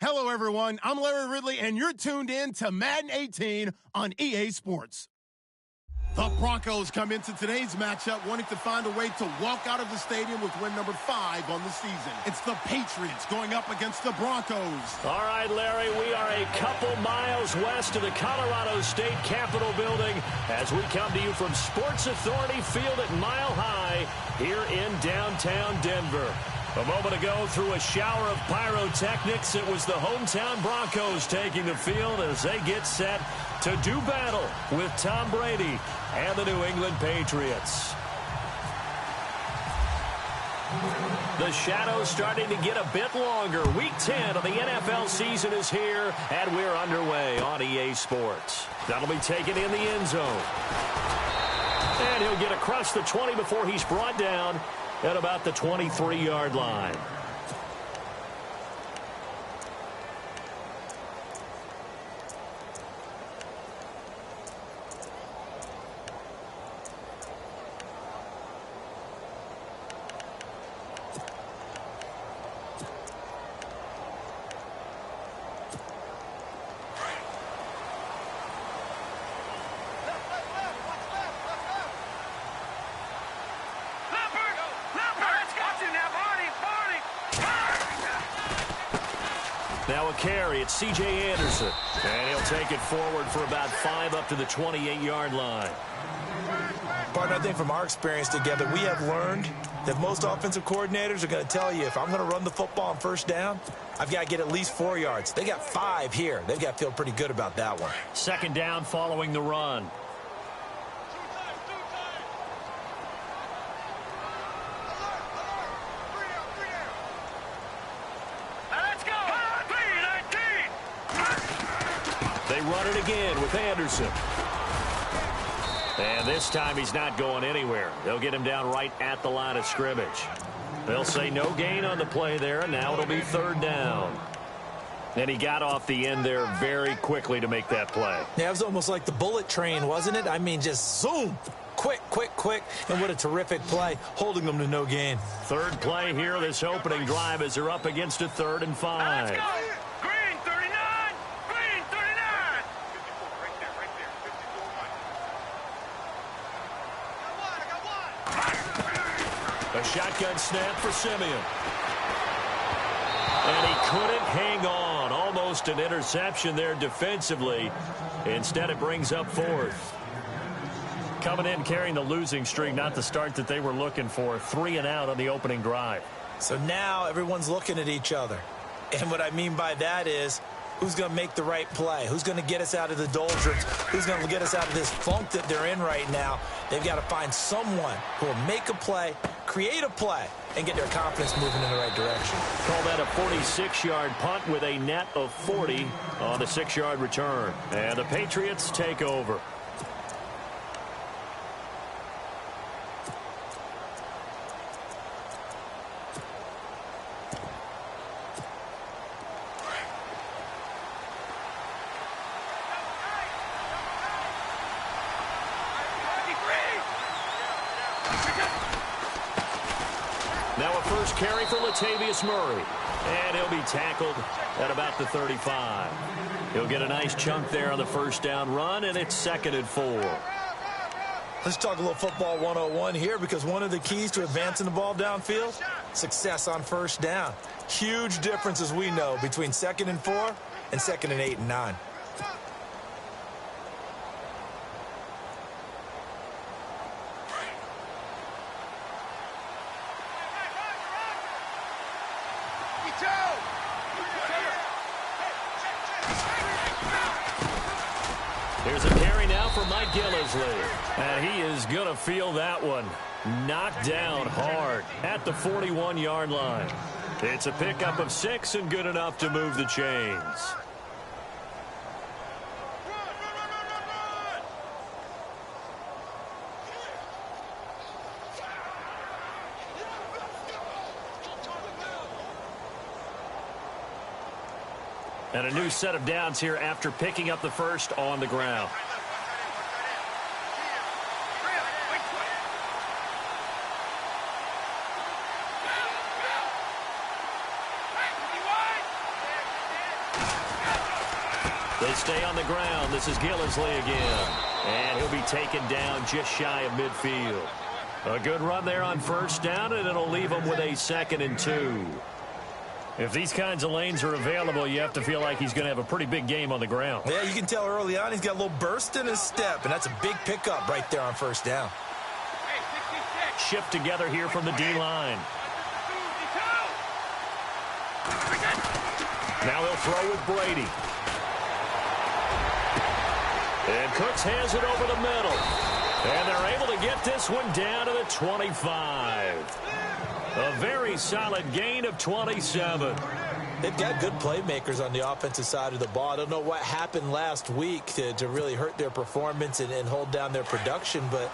Hello, everyone. I'm Larry Ridley, and you're tuned in to Madden 18 on EA Sports. The Broncos come into today's matchup wanting to find a way to walk out of the stadium with win number 5 on the season. It's the Patriots going up against the Broncos. All right, Larry, we are a couple miles west of the Colorado State Capitol building as we come to you from Sports Authority Field at Mile High here in downtown Denver. A moment ago, through a shower of pyrotechnics, it was the hometown Broncos taking the field as they get set to do battle with Tom Brady and the New England Patriots. The shadows starting to get a bit longer. Week 10 of the NFL season is here, and we're underway on EA Sports. That'll be taken in the end zone. And he'll get across the 20 before he's brought down at about the 23-yard line. Now a carry, it's C.J. Anderson. And he'll take it forward for about 5 up to the 28-yard line. Partner, I think from our experience together, we have learned that most offensive coordinators are going to tell you, if I'm going to run the football on first down, I've got to get at least 4 yards. They got 5 here. They've got to feel pretty good about that one. Second down following the run. They run it again with Anderson. And this time he's not going anywhere. They'll get him down right at the line of scrimmage. They'll say no gain on the play there, and now it'll be third down. And he got off the end there very quickly to make that play. Yeah, it was almost like the bullet train, wasn't it? I mean, just zoom. Quick, quick, quick. And what a terrific play, holding them to no gain. Third play here, this opening drive, as they're up against a 3rd and 5. Let's go. Green 39. Green 39. A shotgun snap for Simeon. And he couldn't hang on. Almost an interception there defensively. Instead, it brings up 4th. Coming in carrying the losing streak, not the start that they were looking for. 3 and out on the opening drive. So now everyone's looking at each other. And what I mean by that is, who's going to make the right play? Who's going to get us out of the doldrums? Who's going to get us out of this funk that they're in right now? They've got to find someone who will make a play, create a play, and get their confidence moving in the right direction. Call that a 46-yard punt with a net of 40 on the 6-yard return. And the Patriots take over. Now a first carry for Latavius Murray. And he'll be tackled at about the 35. He'll get a nice chunk there on the first down run, and it's 2nd and 4. Let's talk a little football 101 here, because one of the keys to advancing the ball downfield, success on first down. Huge difference, as we know, between 2nd and 4 and 2nd and 8 and 9. Here's a carry now for Mike Gillisley. And he is going to feel that one. Knocked down hard at the 41-yard line. It's a pickup of 6 and good enough to move the chains. And a new set of downs here after picking up the first on the ground. They stay on the ground. This is Gillisley again. And he'll be taken down just shy of midfield. A good run there on first down, and it'll leave him with a 2nd and 2. If these kinds of lanes are available, you have to feel like he's going to have a pretty big game on the ground. Yeah, you can tell early on he's got a little burst in his step, and that's a big pickup right there on first down. Shift together here from the D-line. Now he'll throw with Brady. And Cooks has it over the middle. And they're able to get this one down to the 25. A very solid gain of 27. They've got good playmakers on the offensive side of the ball. I don't know what happened last week to really hurt their performance and hold down their production, but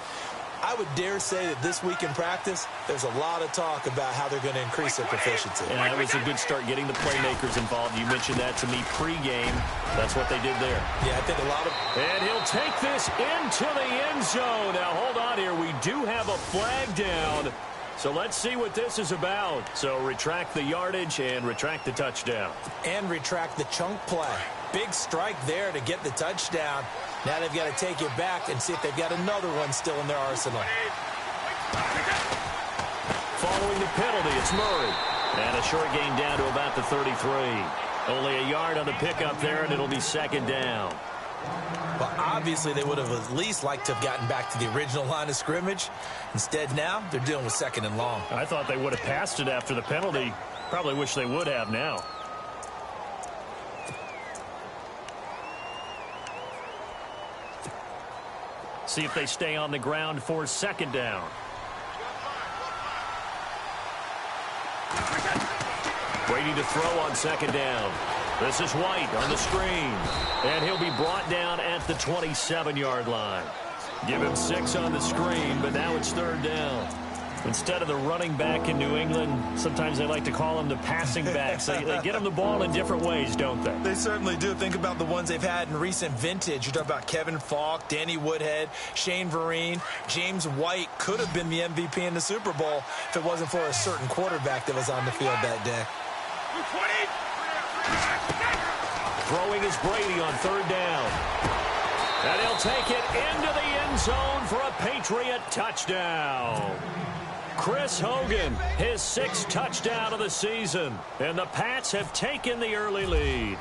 I would dare say that this week in practice, there's a lot of talk about how they're going to increase their proficiency. And that was a good start getting the playmakers involved. You mentioned that to me pregame. That's what they did there. Yeah, I think a lot of... And he'll take this into the end zone. Now, hold on here. We do have a flag down. So let's see what this is about. So retract the yardage and retract the touchdown. And retract the chunk play. Big strike there to get the touchdown. Now they've got to take it back and see if they've got another one still in their arsenal. Following the penalty, it's Murray. And a short gain down to about the 33. Only a yard on the pickup there, and it'll be 2nd down. Well, obviously they would have at least liked to have gotten back to the original line of scrimmage. Instead now, they're dealing with 2nd and long. I thought they would have passed it after the penalty. Probably wish they would have now. See if they stay on the ground for 2nd down. Waiting to throw on 2nd down. This is White on the screen. And he'll be brought down at the 27-yard line. Give him 6 on the screen, but now it's 3rd down. Instead of the running back in New England, sometimes they like to call them the passing backs. They get them the ball in different ways, don't they? They certainly do. Think about the ones they've had in recent vintage. You talk about Kevin Falk, Danny Woodhead, Shane Vereen. James White could have been the MVP in the Super Bowl if it wasn't for a certain quarterback that was on the field that day. Throwing is Brady on 3rd down. And he'll take it into the end zone for a Patriot touchdown. Chris Hogan, his 6th touchdown of the season. And the Pats have taken the early lead.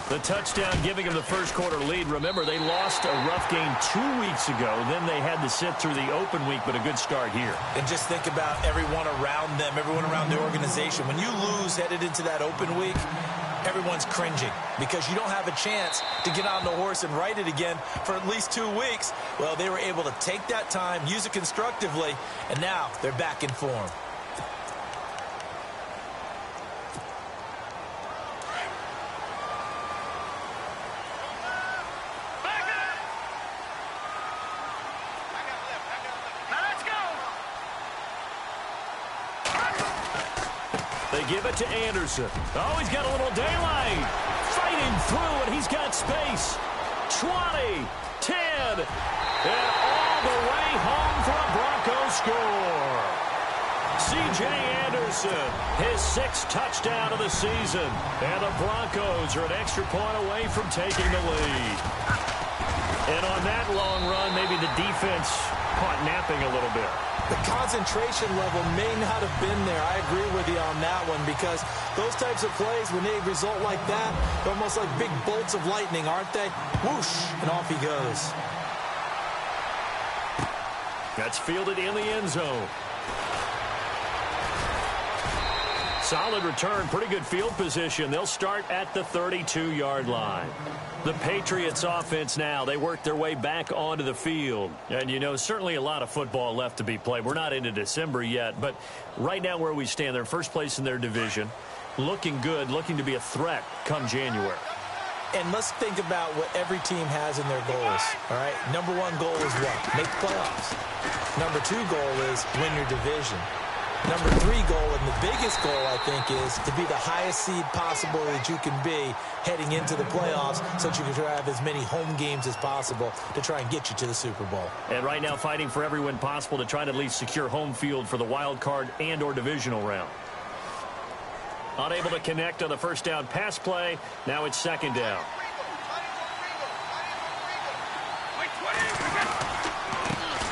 The touchdown giving them the first quarter lead. Remember, they lost a rough game 2 weeks ago. Then they had to sit through the open week, but a good start here. And just think about everyone around them, everyone around the organization. When you lose headed into that open week, everyone's cringing because you don't have a chance to get on the horse and ride it again for at least 2 weeks. Well, they were able to take that time, use it constructively, and now they're back in form. They give it to Anderson. Oh, he's got a little daylight. Fighting through, and he's got space. 20, 10, and all the way home for a Broncos score. C.J. Anderson, his 6th touchdown of the season. And the Broncos are an extra point away from taking the lead. And on that long run, maybe the defense caught napping a little bit. The concentration level may not have been there. I agree with you on that one because those types of plays, when they result like that, they're almost like big bolts of lightning, aren't they? Whoosh, and off he goes. That's fielded in the end zone. Solid return, pretty good field position. They'll start at the 32-yard line. The Patriots offense now, they work their way back onto the field. And, you know, certainly a lot of football left to be played. We're not into December yet, but right now where we stand, they're first place in their division. Looking good, looking to be a threat come January. And let's think about what every team has in their goals, all right? Number 1 goal is what? Make the playoffs. Number 2 goal is win your division. Number 3 goal, and the biggest goal, I think, is to be the highest seed possible that you can be heading into the playoffs so that you can have as many home games as possible to try and get you to the Super Bowl. And right now fighting for every win possible to try to at least secure home field for the wild card and or divisional round. Unable to connect on the first down pass play. Now it's 2nd down.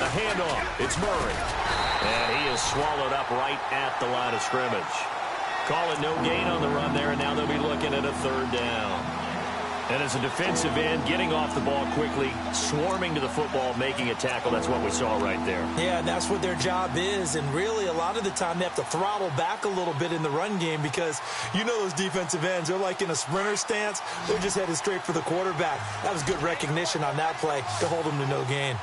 handoff. It's Murray. And he is swallowed up right at the line of scrimmage. Call it no gain on the run there, and now they'll be looking at a third down. And as a defensive end, getting off the ball quickly, swarming to the football, making a tackle, that's what we saw right there. Yeah, that's what their job is, and really a lot of the time they have to throttle back a little bit in the run game because you know those defensive ends, they're like in a sprinter stance. They're just headed straight for the quarterback. That was good recognition on that play to hold them to no gain.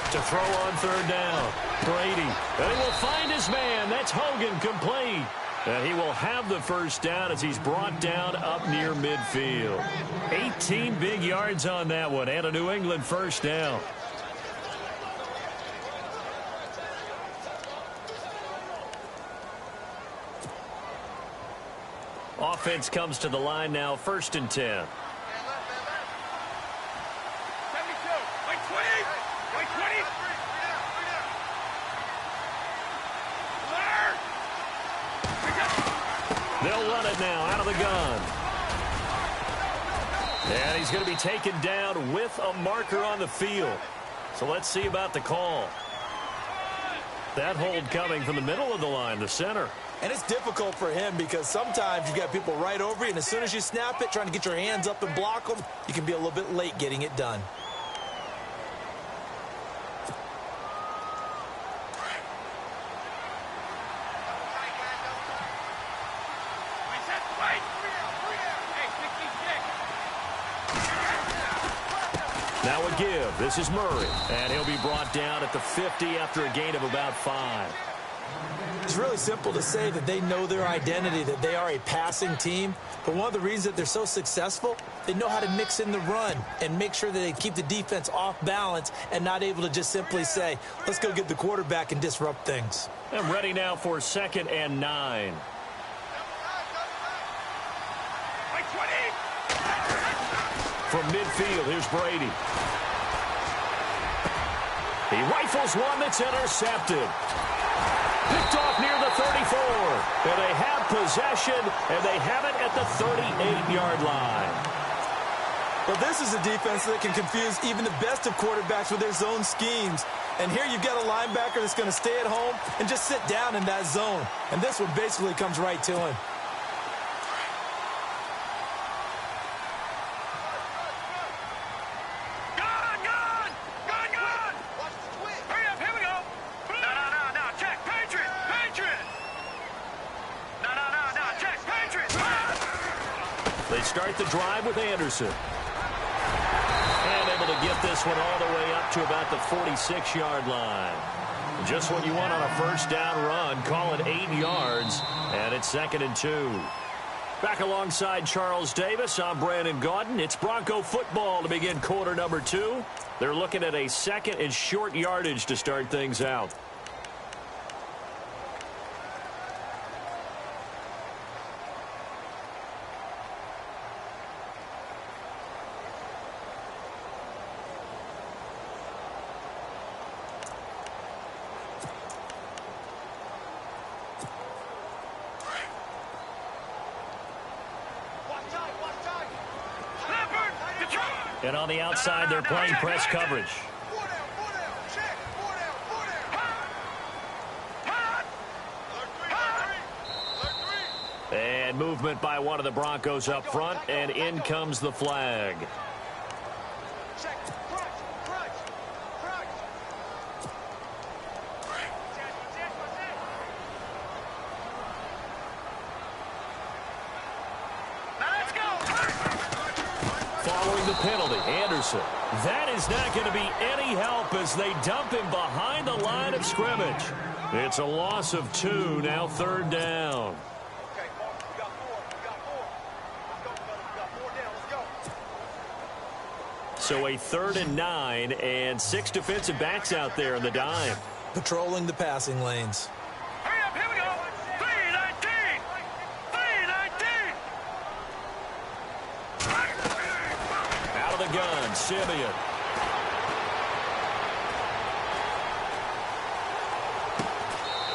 To throw on third down, Brady. And he will find his man. That's Hogan, complete. And he will have the first down as he's brought down up near midfield. 18 big yards on that one, and a New England first down. Offense comes to the line now, 1st and 10. They'll run it now out of the gun. And he's going to be taken down with a marker on the field. So let's see about the call. That hold coming from the middle of the line, the center. And it's difficult for him because sometimes you got people right over you, and as soon as you snap it, trying to get your hands up and block them, you can be a little bit late getting it done. Now a give. This is Murray. And he'll be brought down at the 50 after a gain of about 5. It's really simple to say that they know their identity, that they are a passing team. But one of the reasons that they're so successful, they know how to mix in the run and make sure that they keep the defense off balance and not able to just simply say, let's go get the quarterback and disrupt things. And ready now for 2nd and 9. From midfield, here's Brady. He rifles one that's intercepted. Picked off near the 34. And they have possession, and they have it at the 38-yard line. Well, this is a defense that can confuse even the best of quarterbacks with their zone schemes. And here you've got a linebacker that's going to stay at home and just sit down in that zone. And this one basically comes right to him. Start the drive with Anderson. And able to get this one all the way up to about the 46-yard line. Just what you want on a first down run. Call it 8 yards. And it's 2nd and 2. Back alongside Charles Davis, I'm Brandon Gaudin. It's Bronco football to begin quarter number 2. They're looking at a 2nd and short yardage to start things out. And on the outside, they're playing press coverage. And movement by one of the Broncos up front, and in comes the flag. Following the penalty, Anderson. That is not going to be any help as they dump him behind the line of scrimmage. It's a loss of 2, now 3rd down. So a 3rd and 9, and 6 defensive backs out there in the dime. Patrolling the passing lanes. Hurry up, here we go. 3-19. 3-19. Out of the gun, Simeon.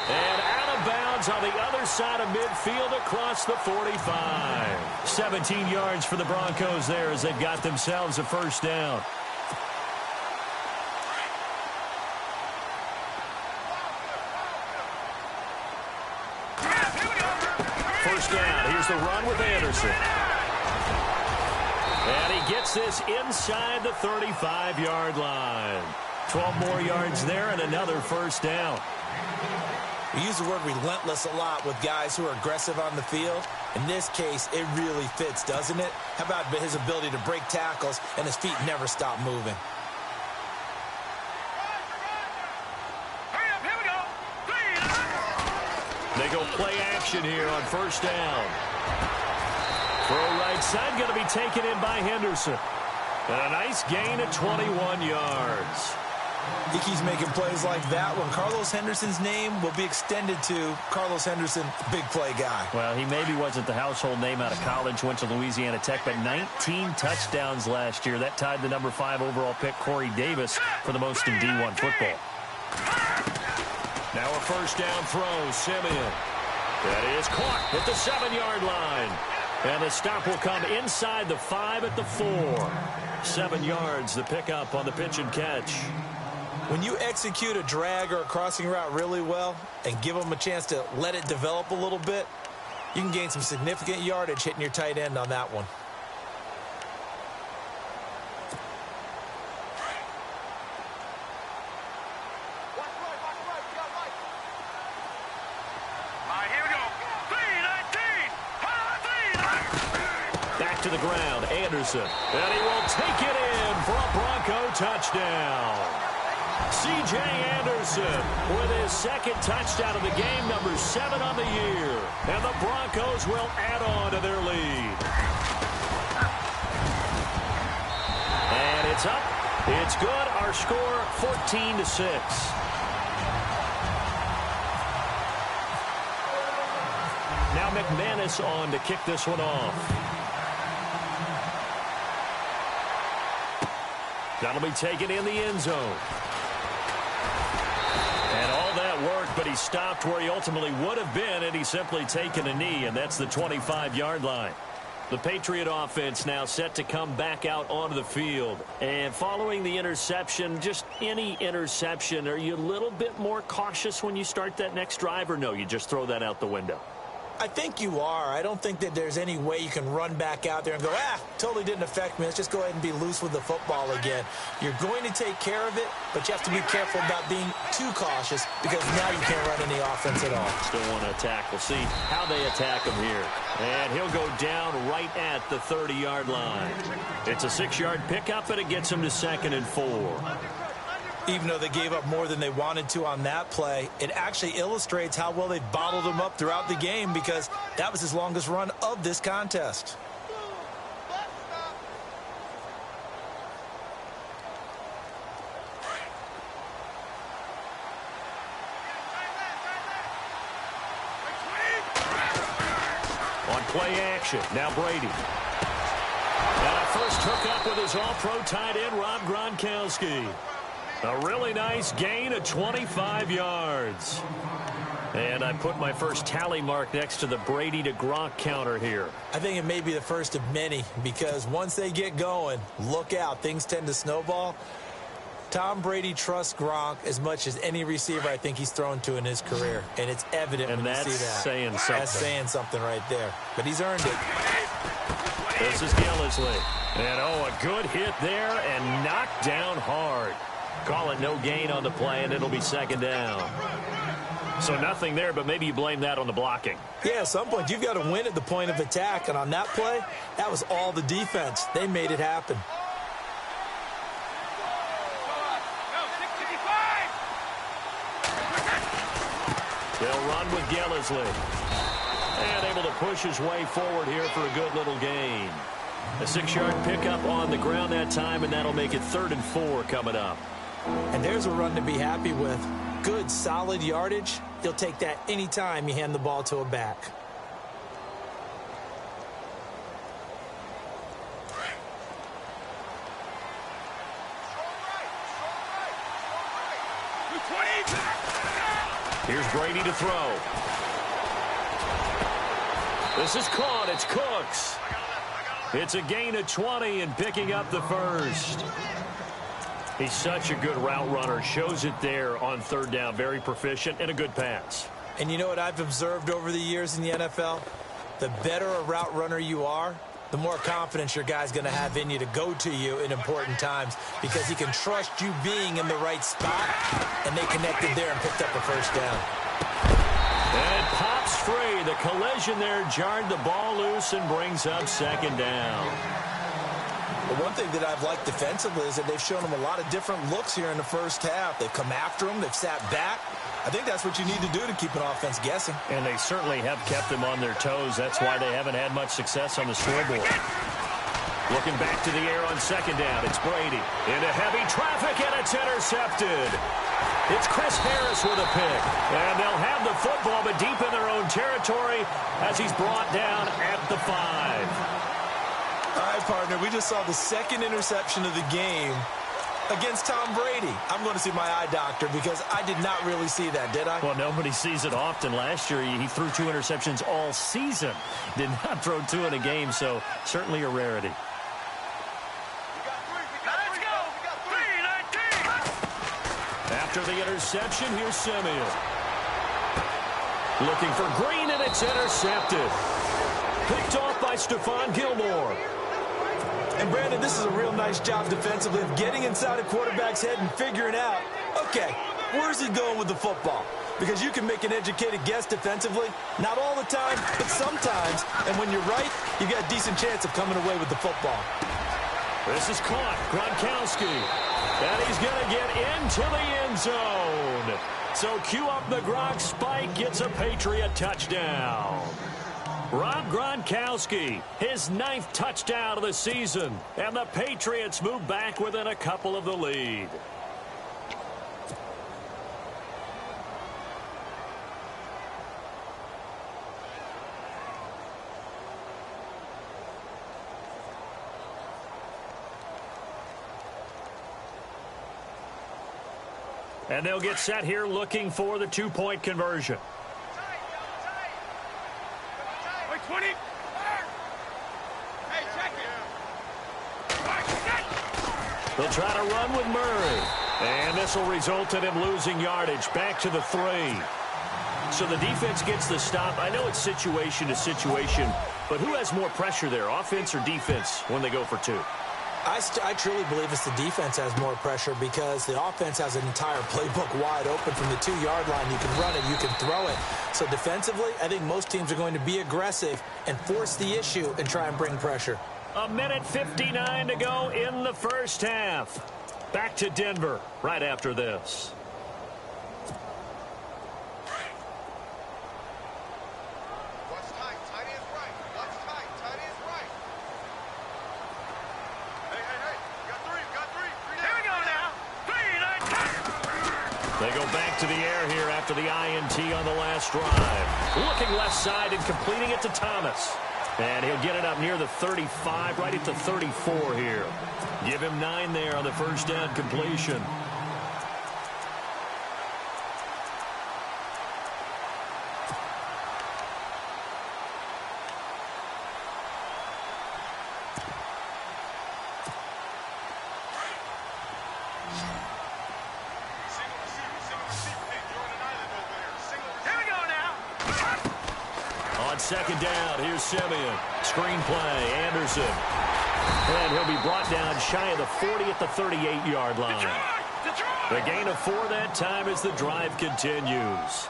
And out of bounds is on the other side of midfield across the 45. 17 yards for the Broncos there as they've got themselves a first down. First down. Here's the run with Anderson. And he gets this inside the 35-yard line. 12 more yards there and another first down. We use the word relentless a lot with guys who are aggressive on the field. In this case, it really fits, doesn't it? How about his ability to break tackles and his feet never stop moving? Hurry up, here we go. They go play action here on first down. Throw right side, going to be taken in by Henderson. And a nice gain of 21 yards. I think he's making plays like that when Carlos Henderson's name will be extended to Carlos Henderson, big play guy. Well, he maybe wasn't the household name out of college, went to Louisiana Tech, but 19 touchdowns last year. That tied the number 5 overall pick, Corey Davis, for the most in D1 football. Now a first down throw, Simeon. That is caught at the 7-yard line. And the stop will come inside the 5 at the 4. 7 yards, the pickup on the pitch and catch. When you execute a drag or a crossing route really well and give them a chance to let it develop a little bit, you can gain some significant yardage hitting your tight end on that one. All right, here we go. 3-19. Back to the ground, Anderson. And he will take it in for a Bronco touchdown. C.J. Anderson with his second touchdown of the game, number 7 on the year. And the Broncos will add on to their lead. And it's up. It's good. Our score, 14-6. Now McManus on to kick this one off. That'll be taken in the end zone. And all that work, but he stopped where he ultimately would have been, and he's simply taken a knee, and that's the 25-yard line. The Patriot offense now set to come back out onto the field. And following the interception, just any interception, are you a little bit more cautious when you start that next drive, or no, you just throw that out the window? I think you are. I don't think that there's any way you can run back out there and go, totally didn't affect me. Let's just go ahead and be loose with the football again. You're going to take care of it, but you have to be careful about being too cautious because now you can't run any offense at all. Still want to attack. We'll see how they attack him here. And he'll go down right at the 30-yard line. It's a 6-yard pickup, and it gets him to 2nd and 4. Even though they gave up more than they wanted to on that play, it actually illustrates how well they bottled him up throughout the game because that was his longest run of this contest. On play action, now Brady. And a first hookup with his all-pro tight end, Rob Gronkowski. A really nice gain of 25 yards. And I put my first tally mark next to the Brady to Gronk counter here. I think it may be the first of many because once they get going, look out. Things tend to snowball. Tom Brady trusts Gronk as much as any receiver I think he's thrown to in his career. And it's evident when you see that. Saying something. That's saying something right there. But he's earned it. This is Gillisley. And, a good hit there and knocked down hard. Call it no gain on the play, and it'll be 2nd down. So nothing there, but maybe you blame that on the blocking. Yeah, at some point, you've got to win at the point of attack. And on that play, that was all the defense. They made it happen. They'll run with Gillisley. And able to push his way forward here for a good little gain. A 6-yard pickup on the ground that time, and that'll make it 3rd and 4 coming up. And there's a run to be happy with. Good, solid yardage. You'll take that anytime you hand the ball to a back. Here's Brady to throw. This is caught. It's Cooks. It's a gain of 20 and picking up the first. He's such a good route runner. Shows it there on third down. Very proficient and a good pass. And you know what I've observed over the years in the NFL? The better a route runner you are, the more confidence your guy's going to have in you to go to you in important times because he can trust you being in the right spot, and they connected there and picked up a first down. And it pops free. The collision there jarred the ball loose and brings up second down. The one thing that I've liked defensively is that they've shown him a lot of different looks here in the first half. They've come after him. They've sat back. I think that's what you need to do to keep an offense guessing. And they certainly have kept them on their toes. That's why they haven't had much success on the scoreboard. Looking back to the air on second down. It's Brady. Into heavy traffic, and it's intercepted. It's Chris Harris with a pick. And they'll have the football, but deep in their own territory as he's brought down at the 5. All right, partner, we just saw the second interception of the game against Tom Brady. I'm going to see my eye doctor because I did not really see that, did I? Well, nobody sees it often. Last year, he threw 2 interceptions all season. Did not throw 2 in a game, so certainly a rarity. Let's go. 3-19. After the interception, here's Simeon. Looking for Green, and it's intercepted. Picked off by Stephon Gilmore. And, Brandon, this is a real nice job defensively of getting inside a quarterback's head and figuring out, okay, where's he going with the football? Because you can make an educated guess defensively. Not all the time, but sometimes. And when you're right, you got a decent chance of coming away with the football. This is caught. Gronkowski. And he's going to get into the end zone. So cue up the Gronk spike. Gets a Patriot touchdown. Rob Gronkowski, his 9th touchdown of the season, and the Patriots move back within a couple of the lead. And they'll get set here looking for the 2-point conversion. 20. Hey, check it. They'll try to run with Murray. And this will result in him losing yardage. Back to the 3. So the defense gets the stop. I know it's situation to situation, but who has more pressure there, offense or defense, when they go for 2? I truly believe it's the defense has more pressure because the offense has an entire playbook wide open from the 2-yard line. You can run it, you can throw it. So defensively, I think most teams are going to be aggressive and force the issue and try and bring pressure. 1:59 to go in the first half. Back to Denver right after this. They go back to the air here after the INT on the last drive. Looking left side and completing it to Thomas. And he'll get it up near the 35, right at the 34 here. Give him 9 there on the first down completion. Second down, here's Simeon. Screen play, Anderson. And he'll be brought down shy of the 40 at the 38-yard line. The gain of 4 that time as the drive continues.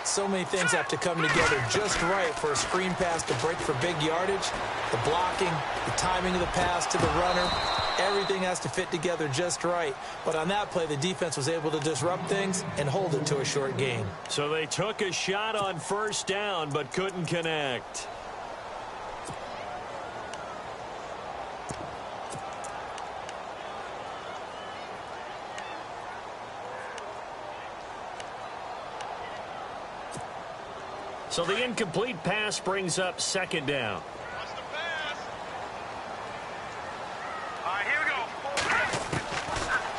So many things have to come together just right for a screen pass to break for big yardage. The blocking, the timing of the pass to the runner, everything has to fit together just right. But on that play, the defense was able to disrupt things and hold it to a short gain. So they took a shot on first down but couldn't connect. So the incomplete pass brings up second down. Watch the pass. All right, here we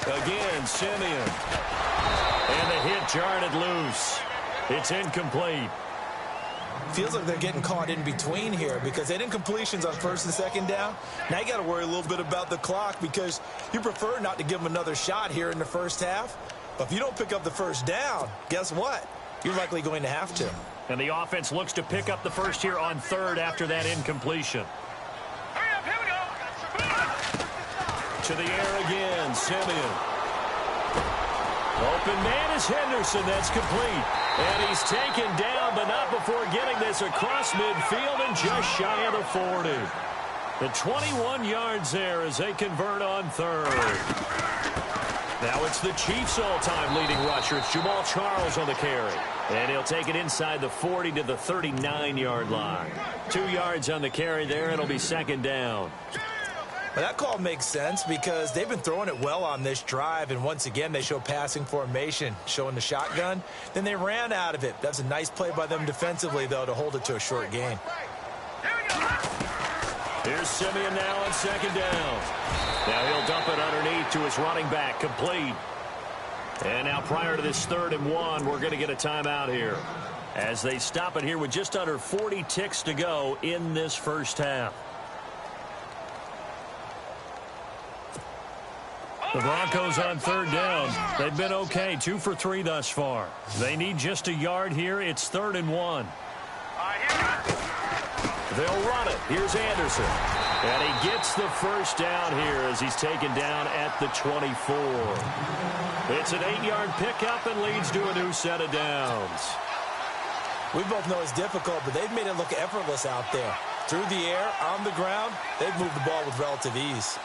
go. Again, Simeon. And the hit jarred it loose. It's incomplete. Feels like they're getting caught in between here because they didn't completions on first and second down. Now you got to worry a little bit about the clock because you prefer not to give them another shot here in the first half. But if you don't pick up the first down, guess what? You're likely going to have to. And the offense looks to pick up the first here on third after that incompletion. Hurry up, here we go. To the air again, Simeon. Open man is Henderson. That's complete. And he's taken down, but not before getting this across midfield and just shy of the 40. The 21 yards there as they convert on third. Now it's the Chiefs' all-time leading rusher. It's Jamal Charles on the carry. And he'll take it inside the 40 to the 39-yard line. 2 yards on the carry there. It'll be second down. Well, that call makes sense because they've been throwing it well on this drive, and once again they show passing formation, showing the shotgun. Then they ran out of it. That's a nice play by them defensively, though, to hold it to a short gain. Here's Simeon now on second down. Now he'll dump it underneath to his running back, complete. And now prior to this 3rd and 1, we're going to get a timeout here as they stop it here with just under 40 ticks to go in this first half. The Broncos on 3rd down. They've been okay, 2 for 3 thus far. They need just a yard here. It's 3rd and 1. They'll run it. Here's Anderson. And he gets the first down here as he's taken down at the 24. It's an 8-yard pickup and leads to a new set of downs. We both know it's difficult, but they've made it look effortless out there. Through the air, on the ground, they've moved the ball with relative ease.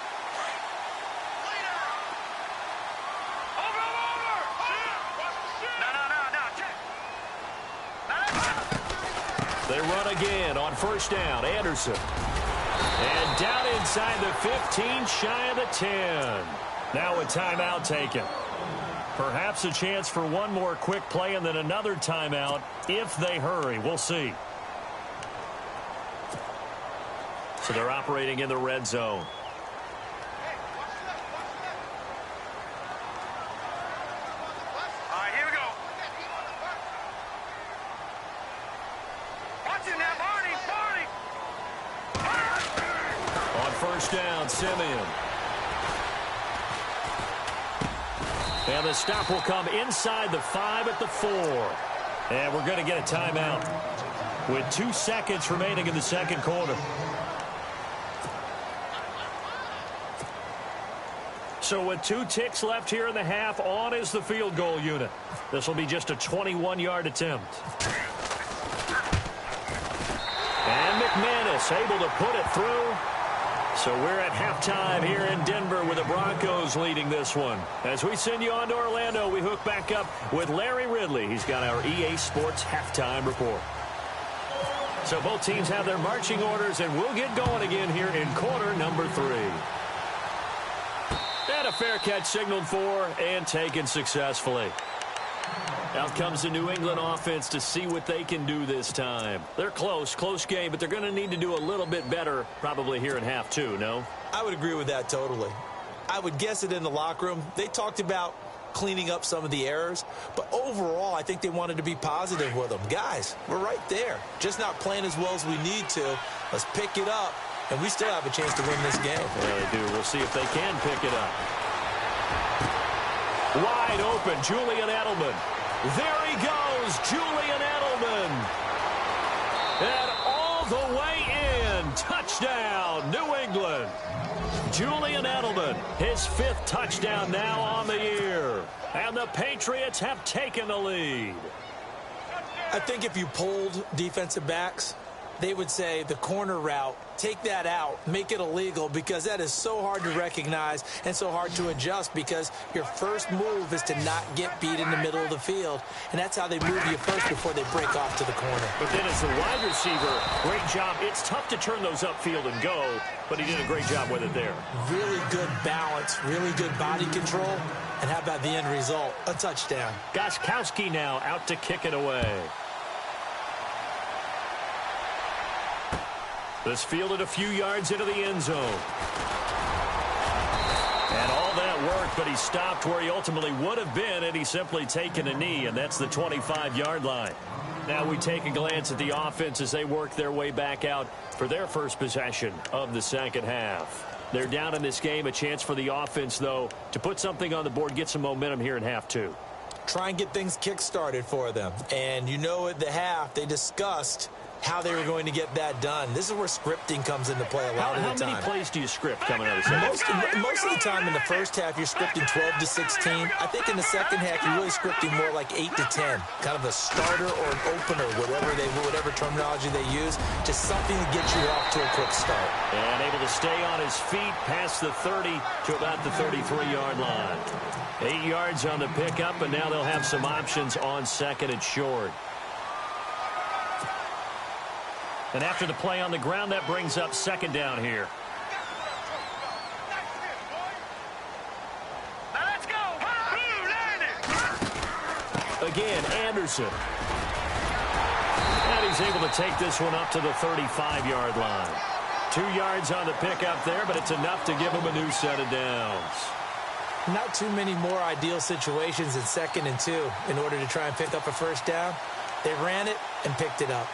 They run again on first down. Anderson. And down inside the 15, shy of the 10. Now a timeout taken. Perhaps a chance for one more quick play and then another timeout if they hurry. We'll see. So they're operating in the red zone. Down, Simeon. And the stop will come inside the 5 at the 4. And we're going to get a timeout with 2 seconds remaining in the second quarter. So with 2 ticks left here in the half, on is the field goal unit. This will be just a 21-yard attempt. And McManus able to put it through. So we're at halftime here in Denver with the Broncos leading this one. As we send you on to Orlando, we hook back up with Larry Ridley. He's got our EA Sports halftime report. So both teams have their marching orders, and we'll get going again here in quarter number 3. And a fair catch signaled for and taken successfully. Out comes the New England offense to see what they can do this time. They're close game, but they're going to need to do a little bit better probably here in half 2, no? I would agree with that totally. I would guess it in the locker room. They talked about cleaning up some of the errors, but overall I think they wanted to be positive with them. Guys, we're right there. Just not playing as well as we need to. Let's pick it up, and we still have a chance to win this game. Yeah, they do. We'll see if they can pick it up. Wide open, Julian Edelman. There he goes, Julian Edelman. And all the way in. Touchdown, New England. Julian Edelman, his 5th touchdown now on the year. And the Patriots have taken the lead. I think if you polled defensive backs, they would say the corner route, take that out, make it illegal, because that is so hard to recognize and so hard to adjust because your first move is to not get beat in the middle of the field. And that's how they move you first before they break off to the corner. But then as the wide receiver, great job. It's tough to turn those upfield and go, but he did a great job with it there. Really good balance, really good body control. And how about the end result? A touchdown. Gostkowski now out to kick it away. This fielded a few yards into the end zone. And all that worked, but he stopped where he ultimately would have been had he simply taken a knee, and that's the 25-yard line. Now we take a glance at the offense as they work their way back out for their first possession of the second half. They're down in this game. A chance for the offense, though, to put something on the board, get some momentum here in half two. Try and get things kick-started for them. And you know at the half, they discussed how they were going to get that done. This is where scripting comes into play a lot of the time. How many plays do you script coming out of the second? Most of the time in the first half, you're scripting 12 to 16. I think in the second half, you're really scripting more like 8 to 10. Kind of a starter or an opener, whatever terminology they use. Just something to get you off to a quick start. And able to stay on his feet past the 30 to about the 33-yard line. 8 yards on the pickup, and now they'll have some options on second and short. And after the play on the ground, that brings up second down here. Now let's go. Again, Anderson. And he's able to take this one up to the 35-yard line. 2 yards on the pickup there, but it's enough to give him a new set of downs. Not too many more ideal situations in 2nd and 2 in order to try and pick up a first down. They ran it and picked it up.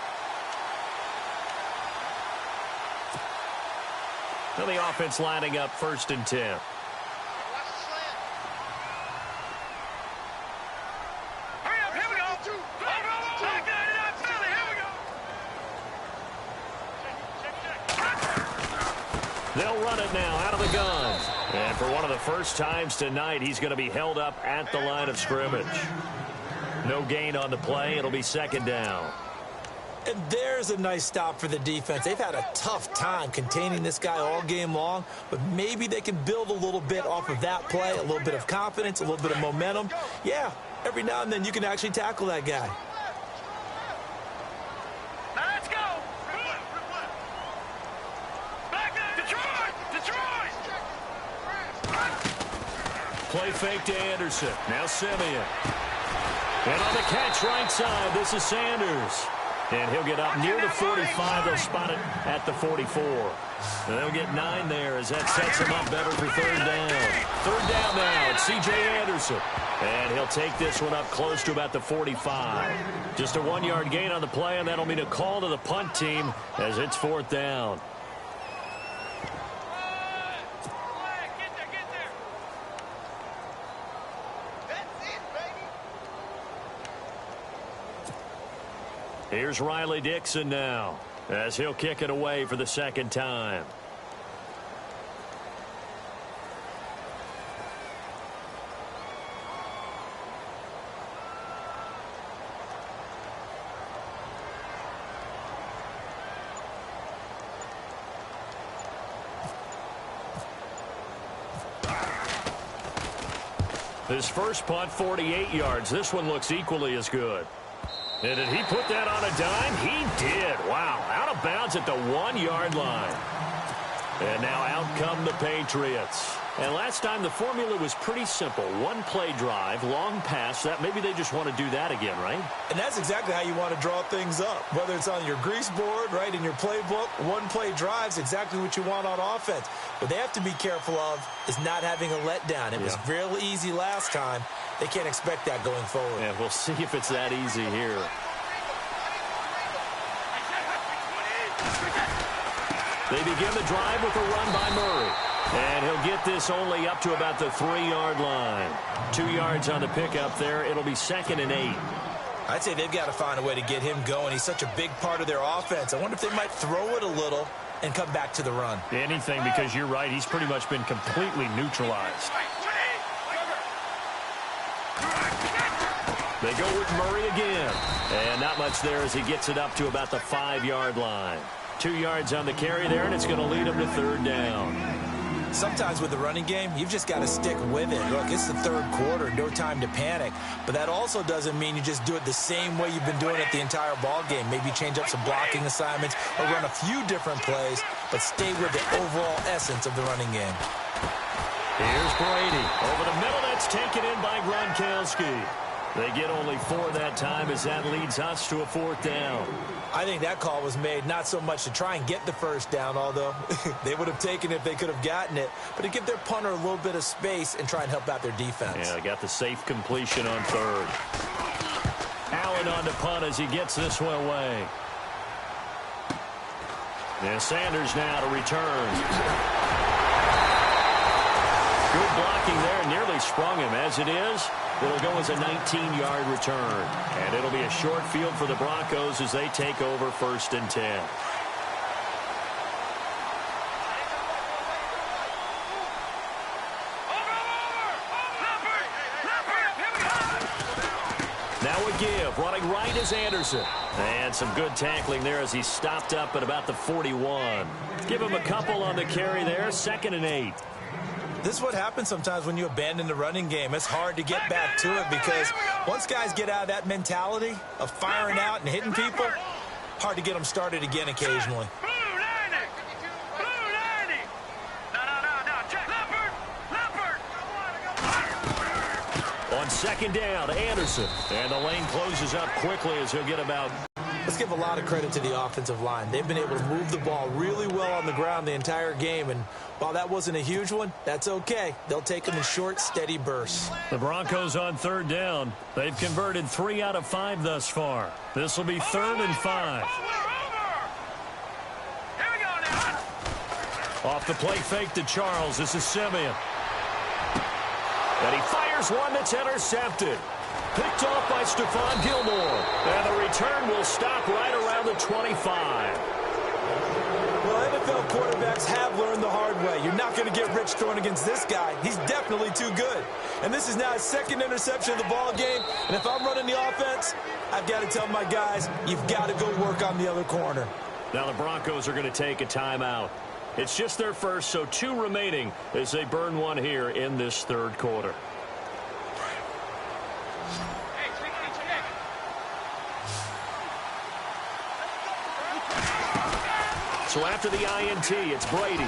Now the offense lining up 1st and 10. Hurry up, here we go. They'll run it now out of the gun. And for one of the first times tonight, he's going to be held up at the line of scrimmage. No gain on the play. It'll be second down. And there's a nice stop for the defense. They've had a tough time containing this guy all game long, but maybe they can build a little bit off of that play, a little bit of confidence, a little bit of momentum. Yeah, every now and then you can actually tackle that guy. Let's go. Back Detroit. Play fake to Anderson. Now Simeon. And on the catch right side, this is Sanders. And he'll get up near the 45. They'll spot it at the 44. And they'll get 9 there as that sets him up better for third down. Third down now. It's C.J. Anderson. And he'll take this one up close to about the 45. Just a 1-yard gain on the play, and that'll mean a call to the punt team as it's 4th down. Here's Riley Dixon now as he'll kick it away for the second time. His first punt, 48 yards. This one looks equally as good. And did he put that on a dime? He did. Wow. Out of bounds at the 1-yard line. And now out come the Patriots. And last time the formula was pretty simple. 1-play drive, long pass. That maybe they just want to do that again, right? And that's exactly how you want to draw things up. Whether it's on your grease board, right, in your playbook, 1-play drive's exactly what you want on offense. What they have to be careful of is not having a letdown. It was real easy last time. They can't expect that going forward. Yeah, we'll see if it's that easy here. They begin the drive with a run by Murray. And he'll get this only up to about the 3-yard line. 2 yards on the pickup there. It'll be 2nd and 8. I'd say they've got to find a way to get him going. He's such a big part of their offense. I wonder if they might throw it a little and come back to the run. Anything, because you're right. He's pretty much been completely neutralized. They go with Murray again. And not much there as he gets it up to about the 5-yard line. 2 yards on the carry there, and it's going to lead him to third down. Sometimes with the running game, you've just got to stick with it. Look, it's the third quarter, no time to panic. But that also doesn't mean you just do it the same way you've been doing it the entire ball game. Maybe change up some blocking assignments or run a few different plays, but stay with the overall essence of the running game. Here's Brady. Over the middle, that's taken in by Gronkowski. They get only 4 that time as that leads us to a 4th down. I think that call was made not so much to try and get the first down, although they would have taken it if they could have gotten it, but to give their punter a little bit of space and try and help out their defense. Yeah, got the safe completion on third. Allen going on to punt as he gets this one away. And Sanders now to return. Good blocking there. Nearly sprung him. As it is, it'll go as a 19-yard return. And it'll be a short field for the Broncos as they take over 1st and 10. Now a give. Running right is Anderson. And some good tackling there as he stopped up at about the 41. Give him a couple on the carry there. 2nd and 8. This is what happens sometimes when you abandon the running game. It's hard to get back to it because once guys get out of that mentality of firing out and hitting people, hard to get them started again occasionally. On 2nd down, Anderson. And the lane closes up quickly as he'll get about... Let's give a lot of credit to the offensive line. They've been able to move the ball really well on the ground the entire game, and while that wasn't a huge one, that's okay. They'll take them in short, steady bursts. The Broncos on 3rd down. They've converted 3 out of 5 thus far. This will be 3rd and 5. Off the play fake to Charles. This is Simeon. And he fires one that's intercepted. Picked off by Stephon Gilmore. And the return will stop right around the 25. Well, NFL quarterbacks have learned the hard way. You're not going to get rich throwing against this guy. He's definitely too good. And this is now his 2nd interception of the ball game. And if I'm running the offense, I've got to tell my guys, you've got to go work on the other corner. Now the Broncos are going to take a timeout. It's just their first, so 2 remaining as they burn one here in this 3rd quarter. So after the INT, it's Brady.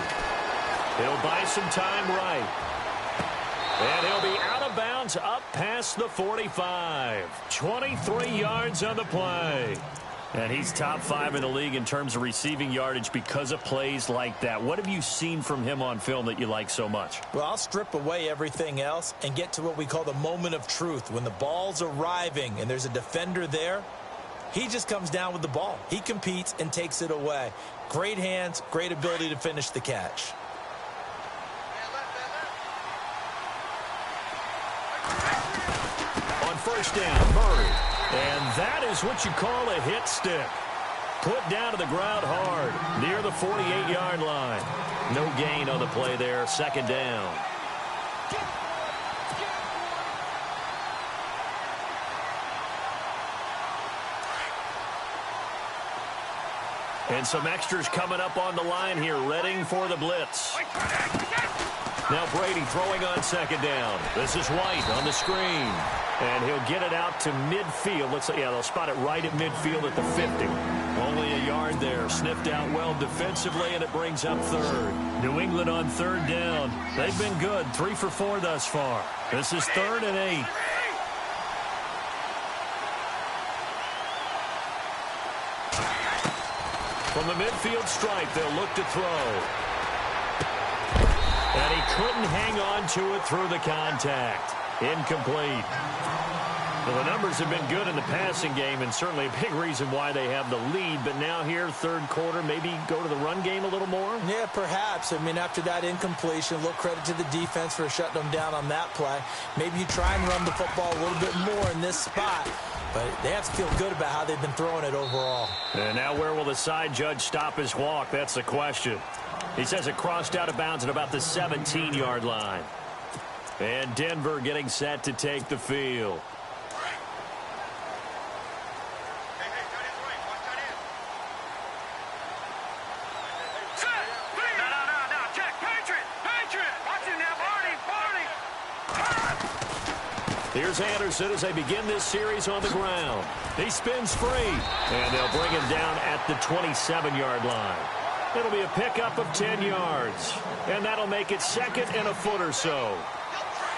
He'll buy some time right. And he'll be out of bounds up past the 45. 23 yards on the play. And he's top 5 in the league in terms of receiving yardage because of plays like that. What have you seen from him on film that you like so much? Well, I'll strip away everything else and get to what we call the moment of truth. When the ball's arriving and there's a defender there, he just comes down with the ball. He competes and takes it away. Great hands, great ability to finish the catch. On 1st down, Murray. And that is what you call a hit stick. Put down to the ground hard, near the 48-yard line. No gain on the play there, 2nd down. And some extras coming up on the line here, readying for the blitz. Now Brady throwing on 2nd down. This is White on the screen. And he'll get it out to midfield. They'll spot it right at midfield at the 50. Only a yard there. Sniffed out well defensively, and it brings up 3rd. New England on 3rd down. They've been good. 3 for 4 thus far. This is 3rd and 8. From the midfield stripe, they'll look to throw. And he couldn't hang on to it through the contact. Incomplete. Well, the numbers have been good in the passing game, and certainly a big reason why they have the lead. But now here, 3rd quarter, maybe go to the run game a little more? Yeah, perhaps. I mean, after that incompletion, a little credit to the defense for shutting them down on that play. Maybe you try and run the football a little bit more in this spot. But they have to feel good about how they've been throwing it overall. And now where will the side judge stop his walk? That's the question. He says it crossed out of bounds at about the 17-yard line. And Denver getting set to take the field. Here's Anderson as they begin this series on the ground. He spins free, and they'll bring him down at the 27-yard line. It'll be a pickup of 10 yards, and that'll make it 2nd and a foot or so.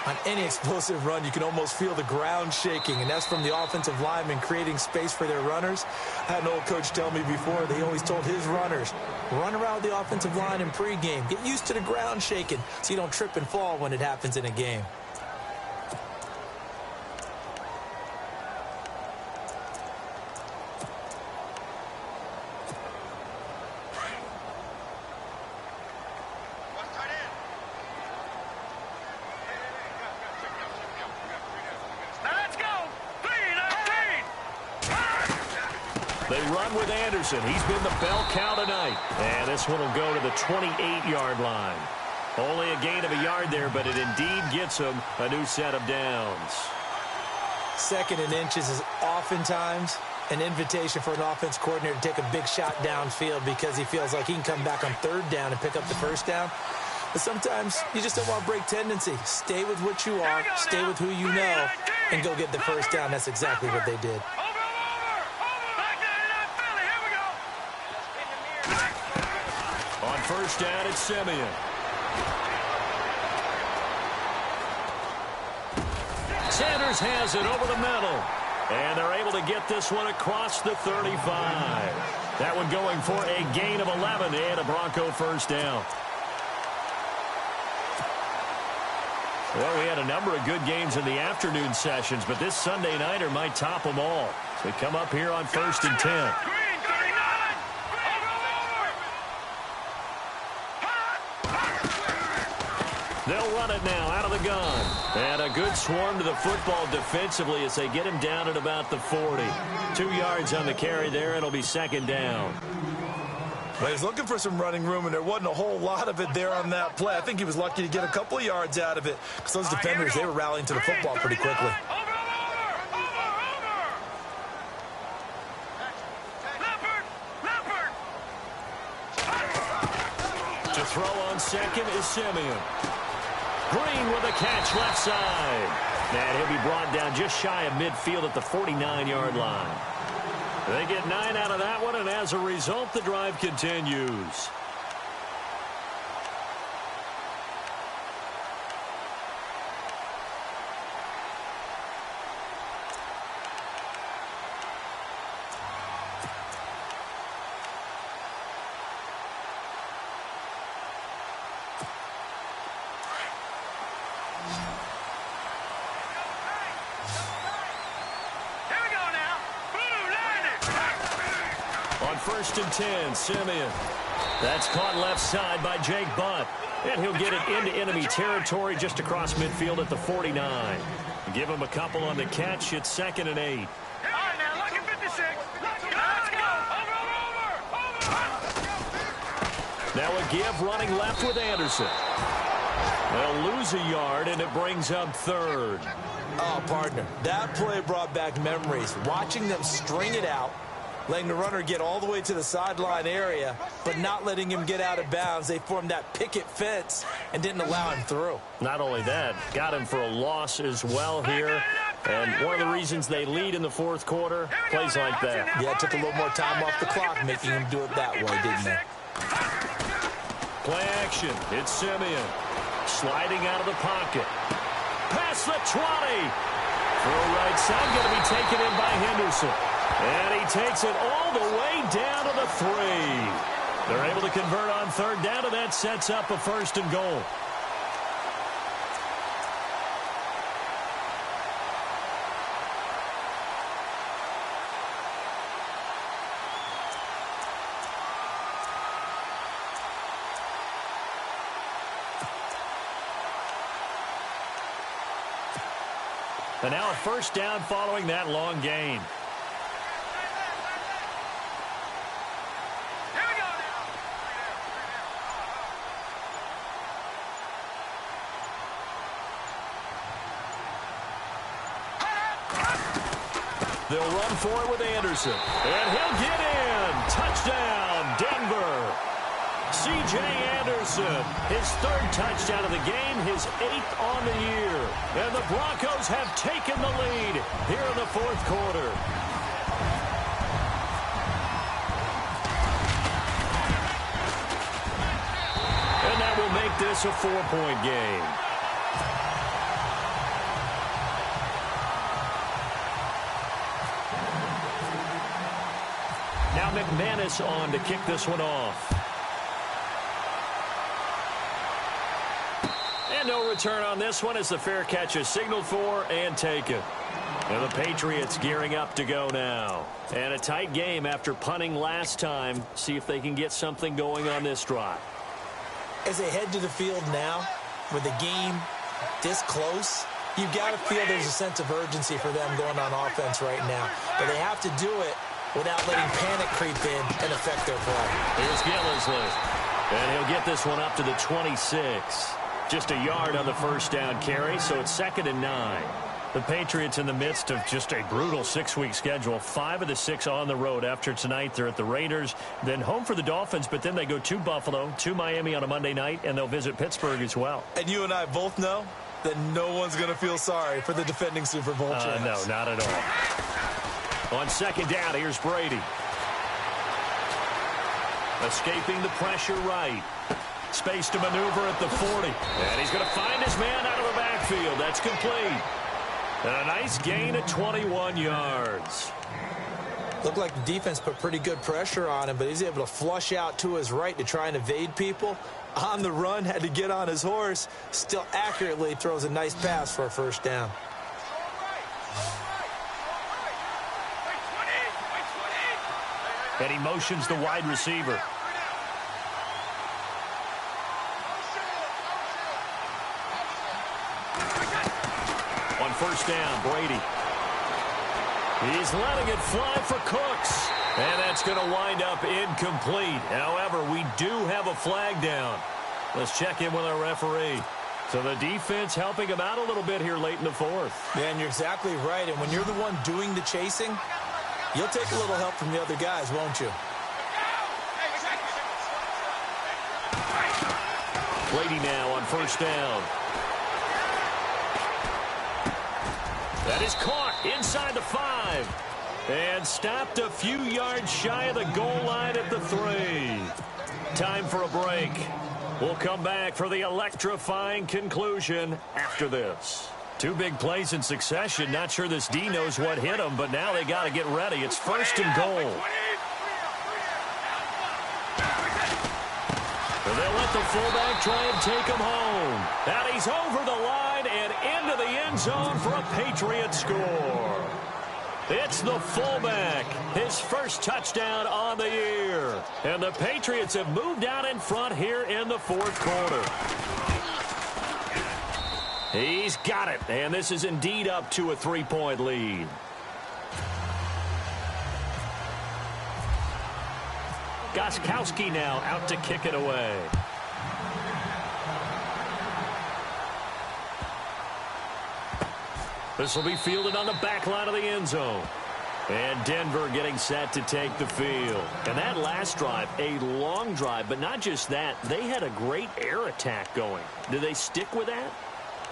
On any explosive run, you can almost feel the ground shaking, and that's from the offensive linemen creating space for their runners. I had an old coach tell me before, they always told his runners, run around the offensive line in pregame. Get used to the ground shaking so you don't trip and fall when it happens in a game. They run with Anderson. He's been the bell cow tonight. And this one will go to the 28-yard line. Only a gain of a yard there, but it indeed gets him a new set of downs. 2nd and inches is oftentimes an invitation for an offense coordinator to take a big shot downfield because he feels like he can come back on 3rd down and pick up the 1st down. But sometimes you just don't want to break tendency. Stay with what you are, stay with who you know, and go get the 1st down. That's exactly what they did. On 1st down, it's Simeon. Sanders has it over the middle. And they're able to get this one across the 35. That one going for a gain of 11 and a Bronco 1st down. Well, we had a number of good games in the afternoon sessions, but this Sunday nighter might top them all. So we come up here on 1st and 10. They'll run it now out of the gun. And a good swarm to the football defensively as they get him down at about the 40. 2 yards on the carry there. It'll be 2nd down. Well, he was looking for some running room, and there wasn't a whole lot of it there on that play. I think he was lucky to get a couple of yards out of it because those defenders, they were rallying to the football pretty quickly. To throw on 2nd is Simeon. Green with a catch left side. And he'll be brought down just shy of midfield at the 49-yard line. They get 9 out of that one, and as a result, the drive continues. On 1st and 10, Simeon. That's caught left side by Jake Butt. And he'll get it into enemy territory just across midfield at the 49. Give him a couple on the catch. It's 2nd and 8. All right, now, look at 56. Let's go. Over. Now a give running left with Anderson. They'll lose a yard, and it brings up 3rd. Oh, partner, that play brought back memories. Watching them string it out, letting the runner get all the way to the sideline area, but not letting him get out of bounds. They formed that picket fence and didn't allow him through. Not only that, got him for a loss as well here. And one of the reasons they lead in the 4th quarter, plays like that. Yeah, it took a little more time off the clock, making him do it that way, didn't they? Play action. It's Simeon. Sliding out of the pocket. Past the 20. Throw right side, going to be taken in by Henderson. And he takes it all the way down to the 3. They're able to convert on 3rd down, and that sets up a 1st and goal. And now a 1st down following that long gain. They'll run for it with Anderson. And he'll get in. Touchdown, Denver. C.J. Anderson, his 3rd touchdown of the game, his 8th on the year. And the Broncos have taken the lead here in the 4th quarter. And that will make this a 4-point game. Now McManus on to kick this one off. And no return on this one as the fair catch is signaled for and taken. And the Patriots gearing up to go now. And a tight game after punting last time. See if they can get something going on this drive. As they head to the field now, with the game this close, you've got to feel there's a sense of urgency for them going on offense right now. But they have to do it without letting panic creep in and affect their play. Here's Gillisley, and he'll get this one up to the 26. Just a yard on the first down carry, so it's 2nd and 9. The Patriots in the midst of just a brutal 6-week schedule. 5 of the 6 on the road. After tonight, they're at the Raiders, then home for the Dolphins, but then they go to Buffalo, to Miami on a Monday night, and they'll visit Pittsburgh as well. And you and I both know that no one's going to feel sorry for the defending Super Bowl champs. No, not at all. On 2nd down, here's Brady. Escaping the pressure right. Space to maneuver at the 40. And he's going to find his man out of the backfield. That's complete. And a nice gain of 21 yards. Looked like the defense put pretty good pressure on him, but he's able to flush out to his right to try and evade people. On the run, had to get on his horse. Still accurately throws a nice pass for a first down. And he motions the wide receiver. On first down, Brady. He's letting it fly for Cooks. And that's going to wind up incomplete. However, we do have a flag down. Let's check in with our referee. So the defense helping him out a little bit here late in the 4th. Yeah, and you're exactly right. And when you're the one doing the chasing, you'll take a little help from the other guys, won't you? Brady now on first down. That is caught inside the 5. And stopped a few yards shy of the goal line at the 3. Time for a break. We'll come back for the electrifying conclusion after this. 2 big plays in succession. Not sure this D knows what hit him, but now they got to get ready. It's 1st and goal. And they'll let the fullback try and take him home. And he's over the line and into the end zone for a Patriot score. It's the fullback, his first touchdown on the year. And the Patriots have moved out in front here in the 4th quarter. He's got it, and this is indeed up to a 3-point lead. Gostkowski now out to kick it away. This will be fielded on the back line of the end zone. And Denver getting set to take the field. And that last drive, a long drive, but not just that. They had a great air attack going. Do they stick with that?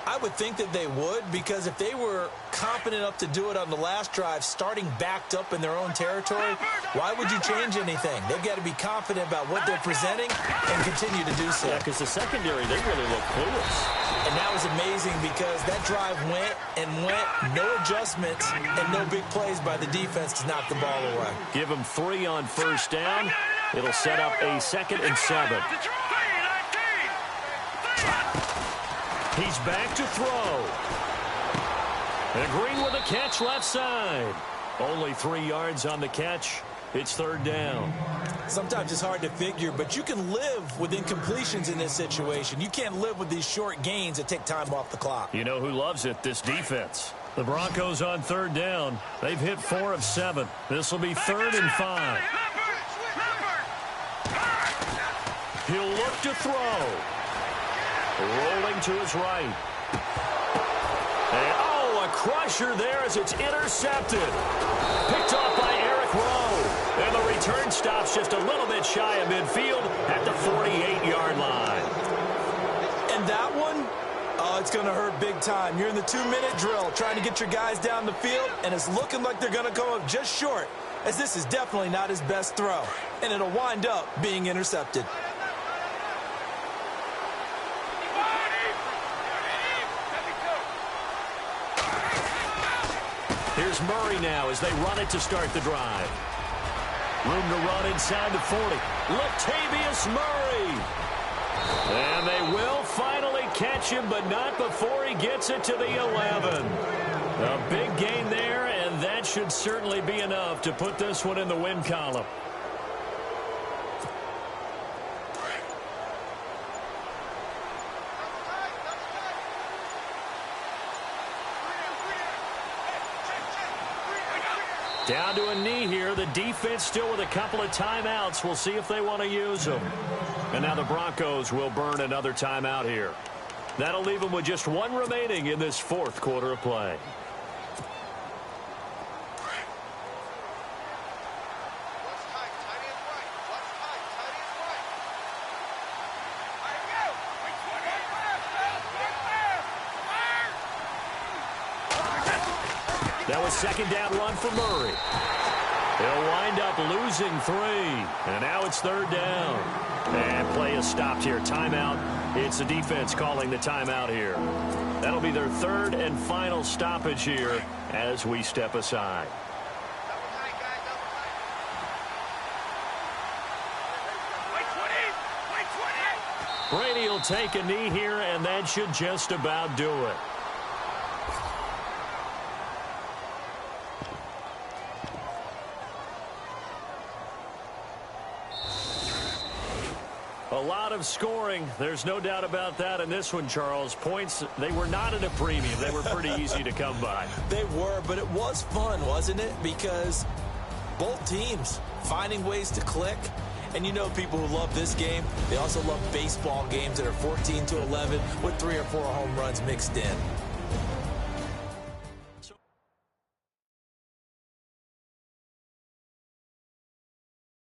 I would think that they would, because if they were confident enough to do it on the last drive, starting backed up in their own territory, why would you change anything? They've got to be confident about what they're presenting and continue to do so. Yeah, because the secondary, they really look clueless. And that was amazing because that drive went and went, no adjustments and no big plays by the defense to knock the ball away. Give them 3 on first down. It'll set up a 2nd and 7. He's back to throw. And Green with a catch left side. Only 3 yards on the catch. It's 3rd down. Sometimes it's hard to figure, but you can live with incompletions in this situation. You can't live with these short gains that take time off the clock. You know who loves it? This defense. The Broncos on 3rd down. They've hit 4 of 7. This will be 3rd and 5. He'll look to throw. Rolling to his right. And, a crusher there as it's intercepted. Picked off by Eric Rowe. And the return stops just a little bit shy of midfield at the 48-yard line. And that one, it's going to hurt big time. You're in the 2-minute drill trying to get your guys down the field, and it's looking like they're going to come up just short, as this is definitely not his best throw. And it'll wind up being intercepted. Here's Murray now as they run it to start the drive. Room to run inside the 40. Latavius Murray. And they will finally catch him, but not before he gets it to the 11. A big gain there, and that should certainly be enough to put this one in the win column. Down to a knee here. The defense still with a couple of timeouts. We'll see if they want to use them. And now the Broncos will burn another timeout here. That'll leave them with just one remaining in this fourth quarter of play. That was second down run for Murray. They'll wind up losing 3. And now it's third down. And play is stopped here. Timeout. It's the defense calling the timeout here. That'll be their third and final stoppage here as we step aside. Brady will take a knee here, and that should just about do it. A lot of scoring. There's no doubt about that in this one, Charles. Points, they were not at a premium. They were pretty easy to come by. They were, but it was fun, wasn't it? Because both teams finding ways to click. And you know people who love this game, they also love baseball games that are 14-11 with 3 or 4 home runs mixed in.